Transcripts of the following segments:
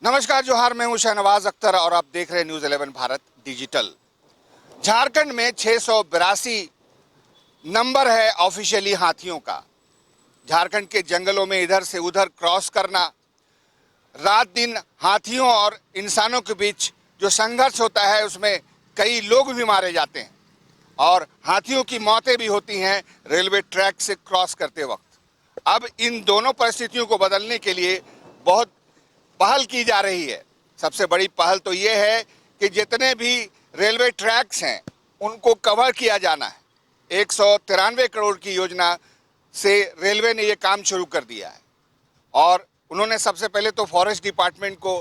नमस्कार जोहार, मैं हूं शहनवाज अख्तर और आप देख रहे हैं न्यूज़ 11 भारत डिजिटल। झारखंड में 682 नंबर है ऑफिशियली हाथियों का। झारखंड के जंगलों में इधर से उधर क्रॉस करना, रात दिन हाथियों और इंसानों के बीच जो संघर्ष होता है उसमें कई लोग भी मारे जाते हैं और हाथियों की मौतें भी होती हैं रेलवे ट्रैक से क्रॉस करते वक्त। अब इन दोनों परिस्थितियों को बदलने के लिए बहुत पहल की जा रही है। सबसे बड़ी पहल तो ये है कि जितने भी रेलवे ट्रैक्स हैं उनको कवर किया जाना है। 193 करोड़ की योजना से रेलवे ने ये काम शुरू कर दिया है और उन्होंने सबसे पहले तो फॉरेस्ट डिपार्टमेंट को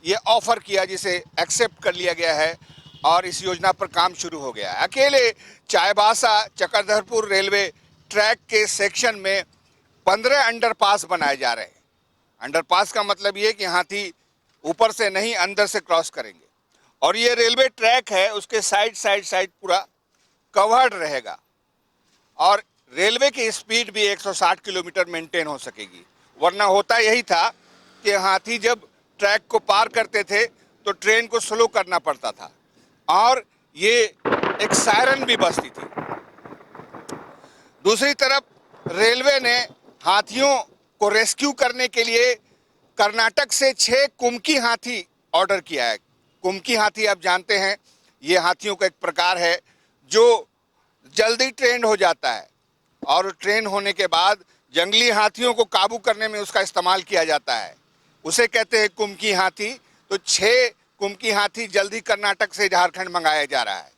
ये ऑफर किया, जिसे एक्सेप्ट कर लिया गया है और इस योजना पर काम शुरू हो गया है। अकेले चाईबासा चक्रधरपुर रेलवे ट्रैक के सेक्शन में 15 अंडरपास बनाए जा रहे हैं। अंडरपास का मतलब ये कि हाथी ऊपर से नहीं अंदर से क्रॉस करेंगे और ये रेलवे ट्रैक है उसके साइड पूरा कवर्ड रहेगा और रेलवे की स्पीड भी 160 किलोमीटर मेंटेन हो सकेगी। वरना होता यही था कि हाथी जब ट्रैक को पार करते थे तो ट्रेन को स्लो करना पड़ता था और ये एक सायरन भी बजती थी। दूसरी तरफ रेलवे ने हाथियों को रेस्क्यू करने के लिए कर्नाटक से 6 कुमकी हाथी ऑर्डर किया है। कुमकी हाथी आप जानते हैं, ये हाथियों का एक प्रकार है जो जल्दी ट्रेंड हो जाता है और ट्रेन होने के बाद जंगली हाथियों को काबू करने में उसका इस्तेमाल किया जाता है। उसे कहते हैं कुमकी हाथी। तो 6 कुमकी हाथी जल्दी कर्नाटक से झारखंड मंगाया जा रहा है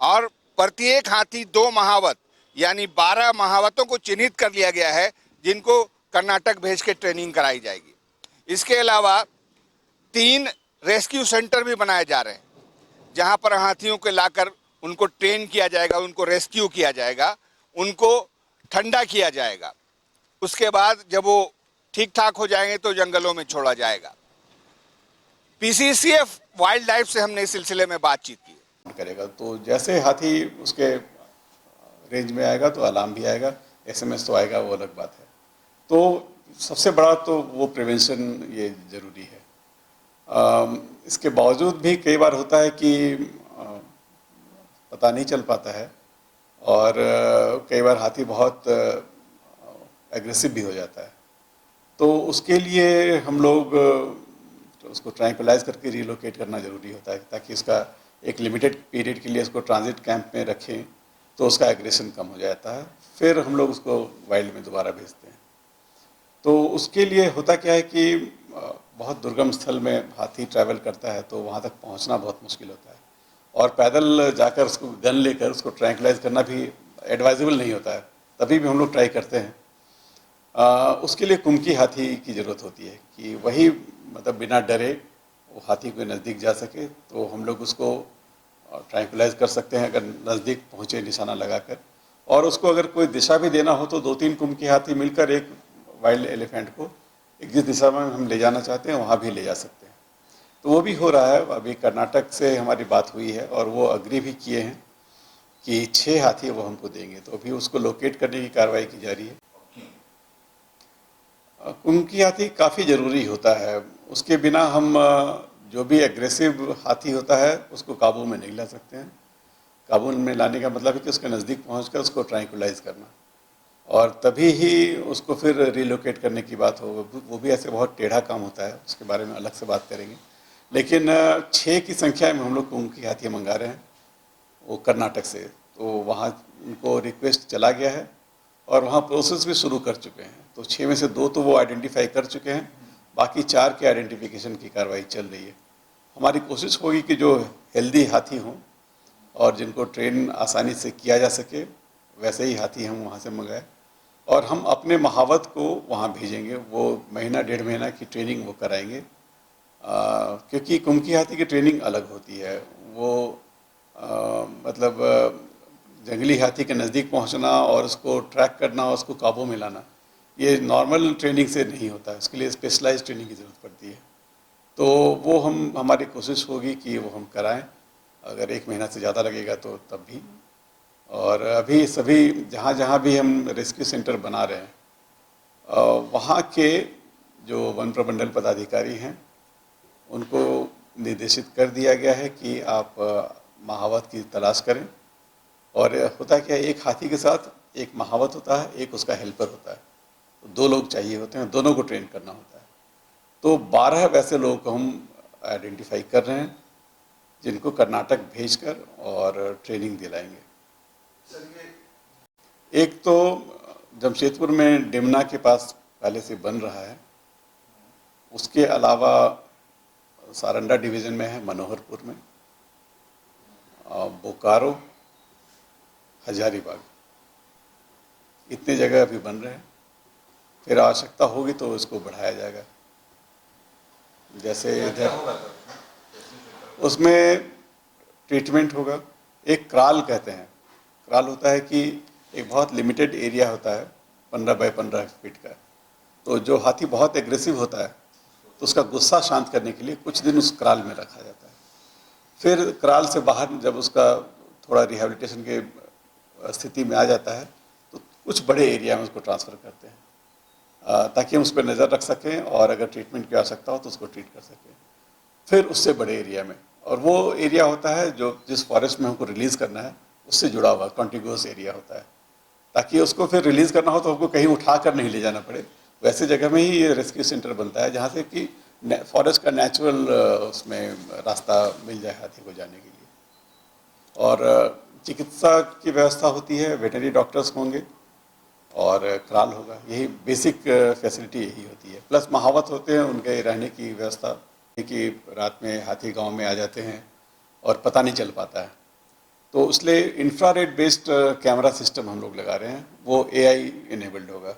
और प्रत्येक हाथी 2 महावत यानी 12 महावतों को चिन्हित कर लिया गया है जिनको कर्नाटक भेज के ट्रेनिंग कराई जाएगी। इसके अलावा 3 रेस्क्यू सेंटर भी बनाए जा रहे हैं जहां पर हाथियों को लाकर उनको ट्रेन किया जाएगा, उनको रेस्क्यू किया जाएगा, उनको ठंडा किया जाएगा। उसके बाद जब वो ठीक ठाक हो जाएंगे तो जंगलों में छोड़ा जाएगा। पीसीसीएफ वाइल्ड लाइफ से हमने इस सिलसिले में बातचीत की। करेगा तो जैसे हाथी उसके रेंज में आएगा तो अलार्म भी आएगा, एसएमएस तो आएगा, वो अलग बात है। तो सबसे बड़ा तो वो प्रिवेंशन ये ज़रूरी है। इसके बावजूद भी कई बार होता है कि पता नहीं चल पाता है और कई बार हाथी बहुत एग्रेसिव भी हो जाता है। तो उसके लिए हम लोग उसको ट्रैंक्विलाइज करके रिलोकेट करना ज़रूरी होता है ताकि इसका एक लिमिटेड पीरियड के लिए इसको ट्रांजिट कैंप में रखें तो उसका एग्रेशन कम हो जाता है। फिर हम लोग उसको वाइल्ड में दोबारा भेजते हैं। तो उसके लिए होता क्या है कि बहुत दुर्गम स्थल में हाथी ट्रैवल करता है तो वहाँ तक पहुँचना बहुत मुश्किल होता है और पैदल जाकर उसको गन लेकर उसको ट्रैंक्विलाइज करना भी एडवाइजेबल नहीं होता है। तभी भी हम लोग ट्राई करते हैं। उसके लिए कुमकी हाथी की ज़रूरत होती है कि वही मतलब बिना डरे वो हाथी के नज़दीक जा सके। तो हम लोग उसको ट्रैंक्विलाइज कर सकते हैं अगर नज़दीक पहुँचे निशाना लगाकर, और उसको अगर कोई दिशा भी देना हो तो 2-3 कुमकी हाथी मिलकर एक वाइल्ड एलिफेंट को एक जिस दिशा में हम ले जाना चाहते हैं वहाँ भी ले जा सकते हैं। तो वो भी हो रहा है। अभी कर्नाटक से हमारी बात हुई है और वो अग्री भी किए हैं कि 6 हाथी वो हमको देंगे। तो अभी उसको लोकेट करने की कार्रवाई की जा रही है। कुमकी हाथी काफ़ी ज़रूरी होता है, उसके बिना हम जो भी एग्रेसिव हाथी होता है उसको काबू में नहीं ला सकते हैं। काबू में लाने का मतलब है कि उसके नज़दीक पहुंचकर उसको ट्रैंक्विलाइज करना और तभी ही उसको फिर रिलोकेट करने की बात हो। वो भी ऐसे बहुत टेढ़ा काम होता है, उसके बारे में अलग से बात करेंगे। लेकिन 6 की संख्या में हम लोग कुमकी हाथी मंगा रहे हैं वो कर्नाटक से। तो वहाँ उनको रिक्वेस्ट चला गया है और वहाँ प्रोसेस भी शुरू कर चुके हैं। तो 6 में से 2 तो वो आइडेंटिफाई कर चुके हैं, बाकी 4 के आइडेंटिफिकेशन की कार्रवाई चल रही है। हमारी कोशिश होगी कि जो हेल्दी हाथी हों और जिनको ट्रेन आसानी से किया जा सके वैसे ही हाथी हम वहाँ से मंगाएं और हम अपने महावत को वहाँ भेजेंगे। वो महीना 1.5 महीना की ट्रेनिंग वो कराएंगे क्योंकि कुमकी हाथी की ट्रेनिंग अलग होती है। वो मतलब जंगली हाथी के नज़दीक पहुंचना और उसको ट्रैक करना और उसको काबू में लाना ये नॉर्मल ट्रेनिंग से नहीं होता है, उसके लिए स्पेशलाइज्ड ट्रेनिंग की ज़रूरत पड़ती है। तो वो हमारी कोशिश होगी कि वो हम कराएं। अगर 1 महीना से ज़्यादा लगेगा तो तब भी। और अभी सभी जहाँ भी हम रेस्क्यू सेंटर बना रहे हैं वहाँ के जो वन प्रमंडल पदाधिकारी हैं उनको निर्देशित कर दिया गया है कि आप महावत की तलाश करें। और होता क्या है, एक हाथी के साथ एक महावत होता है, एक उसका हेल्पर होता है, तो 2 लोग चाहिए होते हैं, दोनों को ट्रेन करना होता है। तो 12 वैसे लोगों को हम आइडेंटिफाई कर रहे हैं जिनको कर्नाटक भेजकर और ट्रेनिंग दिलाएंगे। एक तो जमशेदपुर में डिमना के पास पहले से बन रहा है, उसके अलावा सारंडा डिवीज़न में है, मनोहरपुर में, बोकारो, हजारीबाग, इतने जगह अभी बन रहे हैं। फिर आवश्यकता होगी तो इसको बढ़ाया जाएगा। जैसे इधर उसमें ट्रीटमेंट होगा। एक क्राल कहते हैं, क्राल होता है कि एक बहुत लिमिटेड एरिया होता है 15 बाय 15 फीट का, तो जो हाथी बहुत एग्रेसिव होता है तो उसका गुस्सा शांत करने के लिए कुछ दिन उस क्राल में रखा जाता है। फिर क्राल से बाहर जब उसका थोड़ा रिहेबिलिटेशन के स्थिति में आ जाता है तो कुछ बड़े एरिया में उसको ट्रांसफ़र करते हैं ताकि हम उस पर नज़र रख सकें और अगर ट्रीटमेंट की आवश्यकता हो तो उसको ट्रीट कर सकें। फिर उससे बड़े एरिया में, और वो एरिया होता है जो जिस फॉरेस्ट में हमको रिलीज़ करना है उससे जुड़ा हुआ कॉन्टिग्यूअस एरिया होता है, ताकि उसको फिर रिलीज़ करना हो तो हमको कहीं उठा कर नहीं ले जाना पड़े। वैसे जगह में ही ये रेस्क्यू सेंटर बनता है जहाँ से कि फॉरेस्ट का नेचुरल उसमें रास्ता मिल जाए हाथी को जाने के लिए। और चिकित्सा की व्यवस्था होती है, वेटनरी डॉक्टर्स होंगे और क्राल होगा, यही बेसिक फैसिलिटी यही होती है। प्लस महावत होते हैं, उनके रहने की व्यवस्था कि रात में हाथी गांव में आ जाते हैं और पता नहीं चल पाता है, तो इसलिए इंफ्रारेड बेस्ड कैमरा सिस्टम हम लोग लगा रहे हैं। वो AI इनेबल्ड होगा।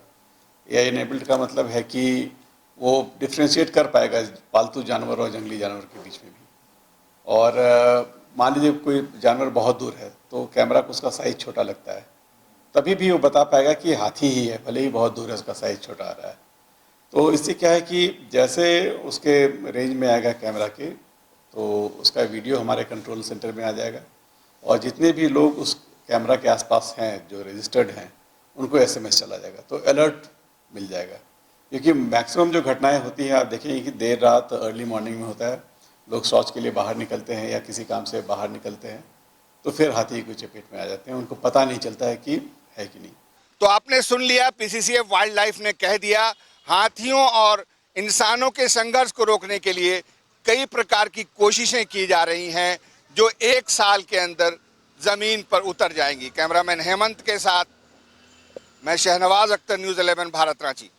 AI इनेबल्ड का मतलब है कि वो डिफ्रेंशिएट कर पाएगा पालतू जानवर और जंगली जानवर के बीच में भी। और मान लीजिए कोई जानवर बहुत दूर है तो कैमरा को उसका साइज़ छोटा लगता है, तभी भी वो बता पाएगा कि हाथी ही है, भले ही बहुत दूर है उसका साइज़ छोटा आ रहा है। तो इससे क्या है कि जैसे उसके रेंज में आएगा कैमरा के तो उसका वीडियो हमारे कंट्रोल सेंटर में आ जाएगा, और जितने भी लोग उस कैमरा के आसपास हैं जो रजिस्टर्ड हैं उनको SMS चला जाएगा, तो अलर्ट मिल जाएगा। क्योंकि मैक्सिमम जो घटनाएं होती हैं आप देखेंगे कि देर रात अर्ली मॉर्निंग में होता है, लोग शौच के लिए बाहर निकलते हैं या किसी काम से बाहर निकलते हैं तो फिर हाथी की चपेट में आ जाते हैं, उनको पता नहीं चलता है कि है कि नहीं। तो आपने सुन लिया, PCCF वाइल्ड लाइफ ने कह दिया, हाथियों और इंसानों के संघर्ष को रोकने के लिए कई प्रकार की कोशिशें की जा रही हैं जो 1 साल के अंदर जमीन पर उतर जाएंगी। कैमरामैन हेमंत के साथ मैं Shahnawaz Akhtar, news 11 Bharat, Ranchi.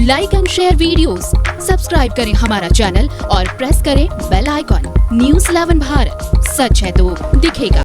Like and share videos, subscribe करें हमारा चैनल और प्रेस करें बेल आइकॉन। न्यूज़ 11 भारत, सच है तो दिखेगा।